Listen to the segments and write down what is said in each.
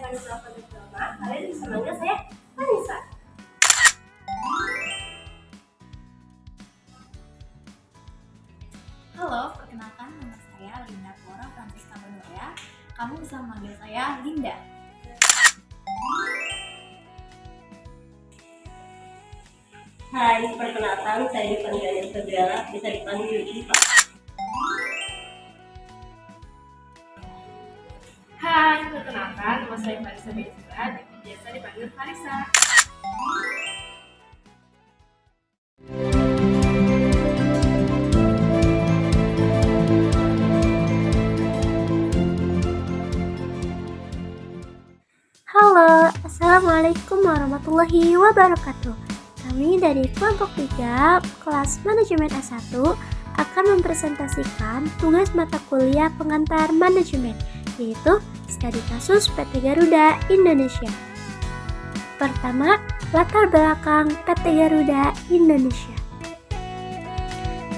akan melakukan bersama, kalian bisa manggil saya Vanessa. Halo, perkenalkan nama saya Linda Flora Francisca Banuria. Kamu bisa memanggil saya Linda. Hai, perkenalkan saya dipanggil Isabella, bisa dipanggil Iva. Hai, perkenalkan nama saya Farisa Belisra, biasa dipanggil Farisa. Halo, Assalamualaikum warahmatullahi wabarakatuh. Kami dari kelompok 3, kelas manajemen S1 akan mempresentasikan tugas mata kuliah pengantar manajemen, yaitu studi kasus PT Garuda Indonesia. Pertama, latar belakang PT Garuda Indonesia.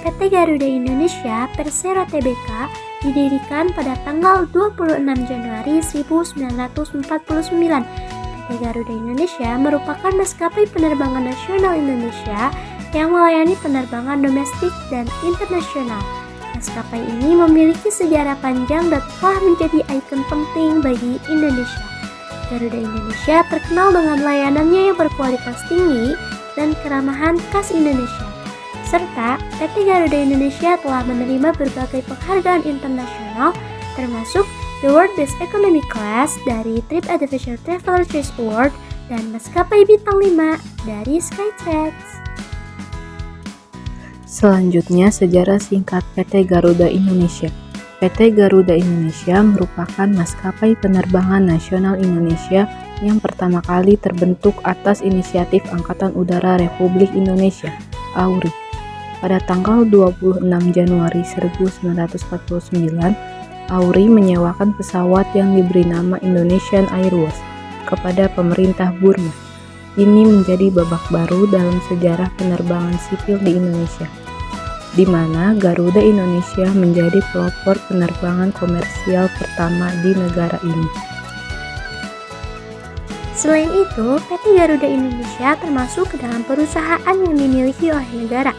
PT Garuda Indonesia Persero Tbk didirikan pada tanggal 26 Januari 1949. PT Garuda Indonesia merupakan maskapai penerbangan nasional Indonesia yang melayani penerbangan domestik dan internasional. Maskapai ini memiliki sejarah panjang dan telah menjadi ikon penting bagi Indonesia. Garuda Indonesia terkenal dengan layanannya yang berkualitas tinggi dan keramahan khas Indonesia. Serta PT Garuda Indonesia telah menerima berbagai penghargaan internasional termasuk The World Best Economy Class dari TripAdvisor Traveler Choice Award dan maskapai bintang 5 dari Skytrax. Selanjutnya, sejarah singkat PT Garuda Indonesia. PT Garuda Indonesia merupakan maskapai penerbangan nasional Indonesia yang pertama kali terbentuk atas inisiatif Angkatan Udara Republik Indonesia, AURI. Pada tanggal 26 Januari 1949, AURI menyewakan pesawat yang diberi nama Indonesian Airways kepada pemerintah Burma. Ini menjadi babak baru dalam sejarah penerbangan sipil di Indonesia, di mana Garuda Indonesia menjadi pelopor penerbangan komersial pertama di negara ini. Selain itu, PT Garuda Indonesia termasuk ke dalam perusahaan yang dimiliki oleh negara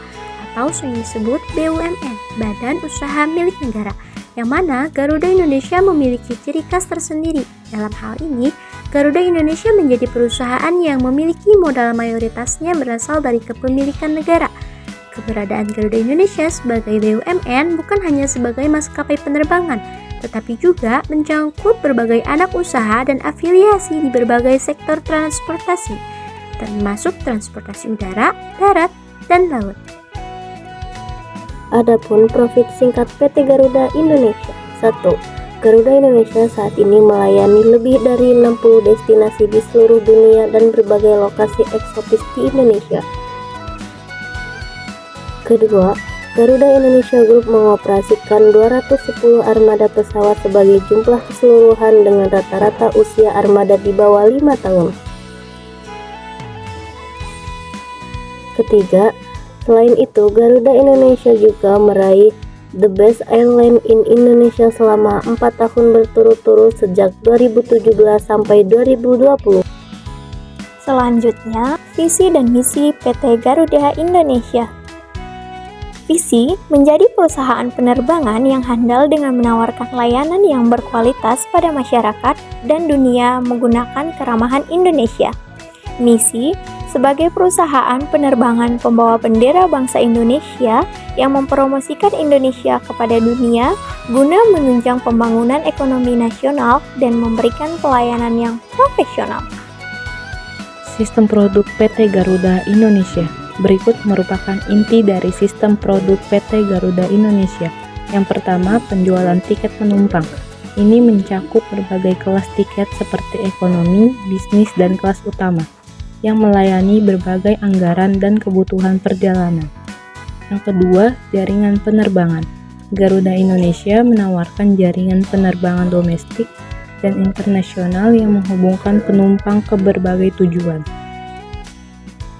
atau sering disebut BUMN, Badan Usaha Milik Negara, yang mana Garuda Indonesia memiliki ciri khas tersendiri. Dalam hal ini, Garuda Indonesia menjadi perusahaan yang memiliki modal mayoritasnya berasal dari kepemilikan negara. Keberadaan Garuda Indonesia sebagai BUMN bukan hanya sebagai maskapai penerbangan, tetapi juga mencangkup berbagai anak usaha dan afiliasi di berbagai sektor transportasi, termasuk transportasi udara, darat, dan laut. Adapun profil singkat PT Garuda Indonesia. 1. Garuda Indonesia saat ini melayani lebih dari 60 destinasi di seluruh dunia dan berbagai lokasi eksotis di Indonesia. Kedua, Garuda Indonesia Group mengoperasikan 210 armada pesawat sebagai jumlah keseluruhan dengan rata-rata usia armada di bawah 5 tahun. Ketiga, selain itu, Garuda Indonesia juga meraih The Best Airline in Indonesia selama 4 tahun berturut-turut sejak 2017 sampai 2020. Selanjutnya, visi dan misi PT Garuda Indonesia. Visi menjadi perusahaan penerbangan yang handal dengan menawarkan layanan yang berkualitas pada masyarakat dan dunia menggunakan keramahan Indonesia. Misi sebagai perusahaan penerbangan pembawa bendera bangsa Indonesia yang mempromosikan Indonesia kepada dunia guna menunjang pembangunan ekonomi nasional dan memberikan pelayanan yang profesional. Sistem produk PT Garuda Indonesia. Berikut merupakan inti dari sistem produk PT Garuda Indonesia. Yang pertama, penjualan tiket penumpang. Ini mencakup berbagai kelas tiket seperti ekonomi, bisnis, dan kelas utama, yang melayani berbagai anggaran dan kebutuhan perjalanan. Yang kedua, jaringan penerbangan. Garuda Indonesia menawarkan jaringan penerbangan domestik dan internasional yang menghubungkan penumpang ke berbagai tujuan.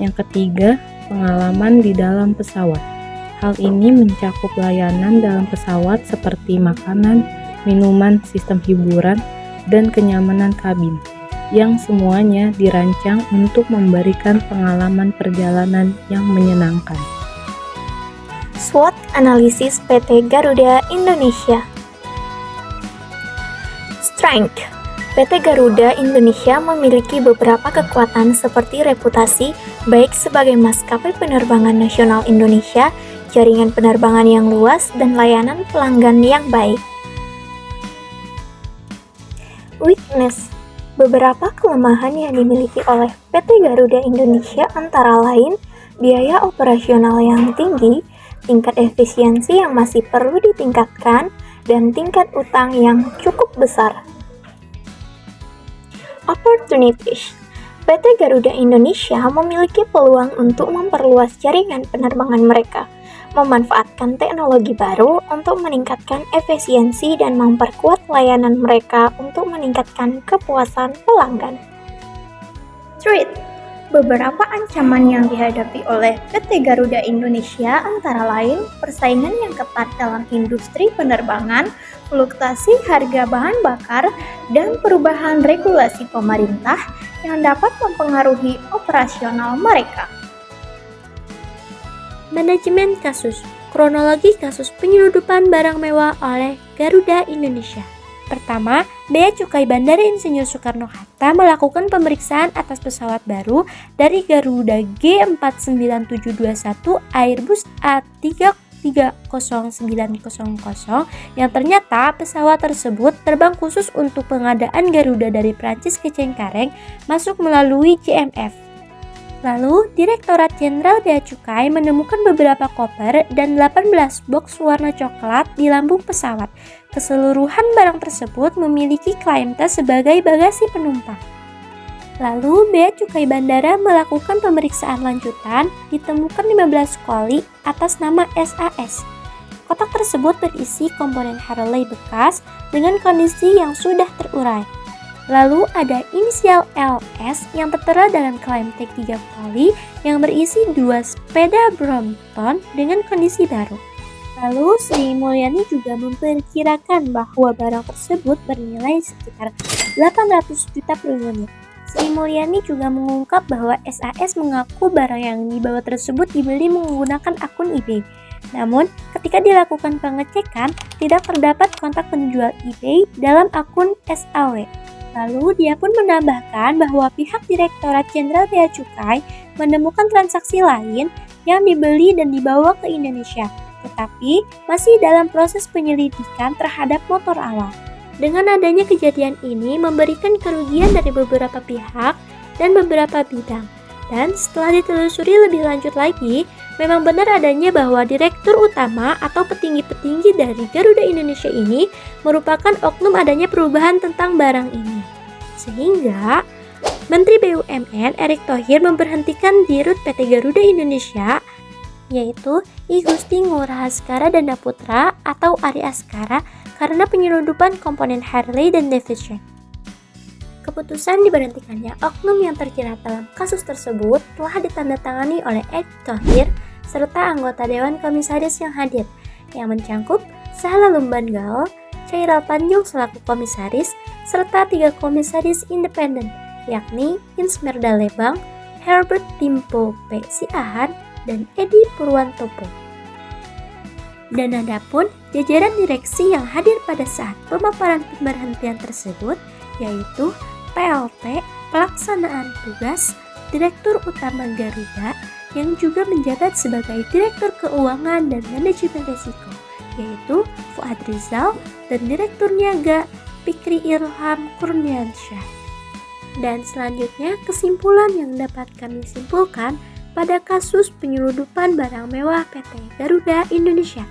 Yang ketiga, pengalaman di dalam pesawat. Hal ini mencakup layanan dalam pesawat seperti makanan, minuman, sistem hiburan, dan kenyamanan kabin. yang semuanya dirancang untuk memberikan pengalaman perjalanan yang menyenangkan. SWOT analisis PT Garuda Indonesia. Strength. PT Garuda Indonesia memiliki beberapa kekuatan seperti reputasi, baik sebagai maskapai penerbangan nasional Indonesia, jaringan penerbangan yang luas, dan layanan pelanggan yang baik. Weakness. Beberapa kelemahan yang dimiliki oleh PT Garuda Indonesia antara lain biaya operasional yang tinggi, tingkat efisiensi yang masih perlu ditingkatkan, dan tingkat utang yang cukup besar. Opportunities. PT Garuda Indonesia memiliki peluang untuk memperluas jaringan penerbangan mereka, memanfaatkan teknologi baru untuk meningkatkan efisiensi dan memperkuat layanan mereka untuk meningkatkan kepuasan pelanggan. Threat. Beberapa ancaman yang dihadapi oleh PT Garuda Indonesia antara lain persaingan yang ketat dalam industri penerbangan, fluktuasi harga bahan bakar, dan perubahan regulasi pemerintah yang dapat mempengaruhi operasional mereka. Manajemen kasus. Kronologi kasus penyeludupan barang mewah oleh Garuda Indonesia. Pertama, Bea Cukai Bandara Insinyur Soekarno-Hatta melakukan pemeriksaan atas pesawat baru dari Garuda G49721 Airbus A330-900 yang ternyata pesawat tersebut terbang khusus untuk pengadaan Garuda dari Prancis ke Cengkareng masuk melalui JMF. Lalu, Direktorat Jenderal Bea Cukai menemukan beberapa koper dan 18 box warna coklat di lambung pesawat. Keseluruhan barang tersebut memiliki klaim tes sebagai bagasi penumpang. Lalu, Bea Cukai Bandara melakukan pemeriksaan lanjutan, ditemukan 15 koli atas nama SAS. Kotak tersebut berisi komponen Harley bekas dengan kondisi yang sudah terurai. Lalu ada inisial LS yang tertera dalam klaim tag 3 koli yang berisi 2 sepeda Brompton dengan kondisi baru. Lalu Sri Mulyani juga memperkirakan bahwa barang tersebut bernilai sekitar 800 juta per unit. Sri Mulyani juga mengungkap bahwa SAS mengaku barang yang dibawa tersebut dibeli menggunakan akun eBay. Namun, ketika dilakukan pengecekan, tidak terdapat kontak penjual eBay dalam akun SAW. Lalu, dia pun menambahkan bahwa pihak Direktorat Jenderal Bea Cukai menemukan transaksi lain yang dibeli dan dibawa ke Indonesia, tetapi masih dalam proses penyelidikan terhadap motor awal. Dengan adanya kejadian ini memberikan kerugian dari beberapa pihak dan beberapa bidang. Dan setelah ditelusuri lebih lanjut lagi, memang benar adanya bahwa Direktur Utama atau petinggi-petinggi dari Garuda Indonesia ini merupakan oknum adanya perubahan tentang barang ini. Sehingga Menteri BUMN Erick Thohir memberhentikan Dirut PT Garuda Indonesia, yaitu I Gusti Ngurah Askara Dana Putra atau Ari Askara karena penyeludupan komponen Harley dan Davidson. Keputusan diberhentikannya oknum yang terjerat dalam kasus tersebut telah ditandatangani oleh Erick Thohir serta anggota Dewan Komisaris yang hadir, yang mencangkup Sahla Lumbanggal, Chairal Tanjung selaku komisaris, serta 3 komisaris independen, yakni Insmerda Lebang, Herbert Limpo P. Siahaan, dan Edi Purwantopo. Dan adapun jajaran direksi yang hadir pada saat pemaparan pemberhentian tersebut, yaitu PLT, Pelaksanaan Tugas, Direktur Utama Garuda, yang juga menjabat sebagai Direktur Keuangan dan Manajemen Risiko, yaitu Fuad Rizal, dan Direktur Niaga Fikri Ilham Kurniansyah. Dan selanjutnya kesimpulan yang dapat kami simpulkan pada kasus penyeludupan barang mewah PT Garuda Indonesia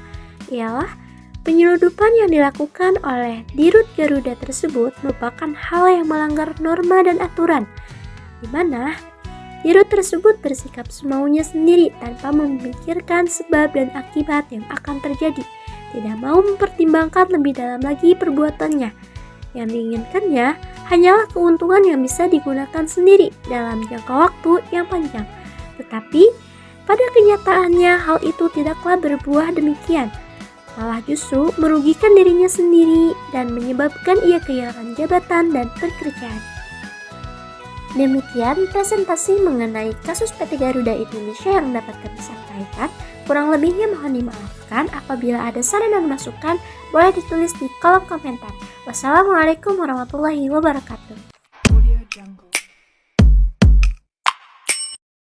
ialah penyeludupan yang dilakukan oleh Dirut Garuda tersebut merupakan hal yang melanggar norma dan aturan, di mana Dirut tersebut bersikap semaunya sendiri tanpa memikirkan sebab dan akibat yang akan terjadi, tidak mau mempertimbangkan lebih dalam lagi perbuatannya. Yang diinginkannya hanyalah keuntungan yang bisa digunakan sendiri dalam jangka waktu yang panjang. Tetapi pada kenyataannya hal itu tidaklah berbuah demikian, malah justru merugikan dirinya sendiri dan menyebabkan ia kehilangan jabatan dan pekerjaan. Demikian presentasi mengenai kasus PT Garuda Indonesia yang dapat kami sampaikan. Kurang lebihnya mohon dimaafkan. Apabila ada saran dan masukan, boleh ditulis di kolom komentar. Wassalamualaikum warahmatullahi wabarakatuh.